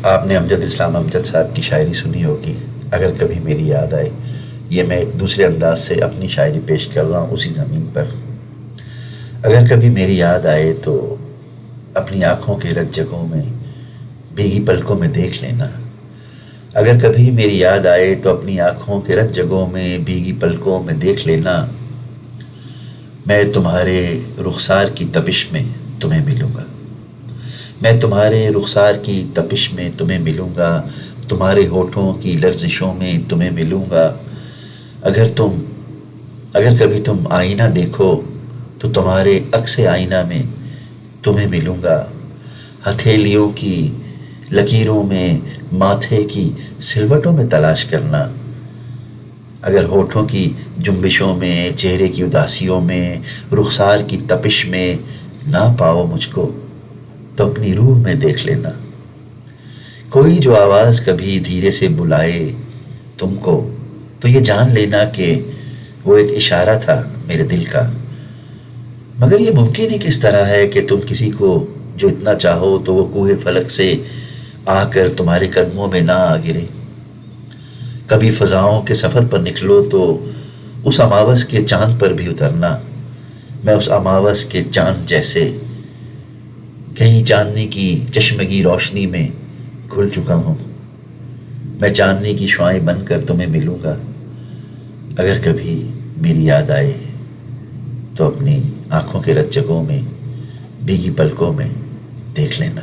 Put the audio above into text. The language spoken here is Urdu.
آپ نے امجد اسلام امجد صاحب کی شاعری سنی ہوگی، اگر کبھی میری یاد آئے۔ یہ میں ایک دوسرے انداز سے اپنی شاعری پیش کر رہا ہوں اسی زمین پر۔ اگر کبھی میری یاد آئے تو اپنی آنکھوں کے رت جگہوں میں بھیگی پلکوں میں دیکھ لینا۔ اگر کبھی میری یاد آئے تو اپنی آنکھوں کے رت جگہوں میں بھیگی پلکوں میں دیکھ لینا۔ میں تمہارے رخسار کی تپش میں تمہیں ملوں گا، میں تمہارے رخسار کی تپش میں تمہیں ملوں گا، تمہارے ہونٹوں کی لرزشوں میں تمہیں ملوں گا۔ اگر کبھی تم آئینہ دیکھو تو تمہارے عکس آئینہ میں تمہیں ملوں گا۔ ہتھیلیوں کی لکیروں میں، ماتھے کی سلوٹوں میں تلاش کرنا۔ اگر ہونٹوں کی جنبشوں میں، چہرے کی اداسیوں میں، رخسار کی تپش میں نہ پاؤ مجھ کو تو اپنی روح میں دیکھ لینا۔ کوئی جو آواز کبھی دھیرے سے بلائے تم کو تو یہ جان لینا کہ وہ ایک اشارہ تھا میرے دل کا۔ مگر یہ ممکن ہی کس طرح ہے کہ تم کسی کو جو اتنا چاہو تو وہ کوہ فلک سے آ کر تمہارے قدموں میں نہ آ گرے۔ کبھی فضاؤں کے سفر پر نکلو تو اس اماوس کے چاند پر بھی اترنا۔ میں اس اماوس کے چاند جیسے کہیں چاندنی کی چشمگی روشنی میں کھل چکا ہوں۔ میں چاندنی کی شعاعیں بن کر تمہیں ملوں گا۔ اگر کبھی میری یاد آئے تو اپنی آنکھوں کے رت جگہوں میں بھیگی پلکوں میں دیکھ لینا۔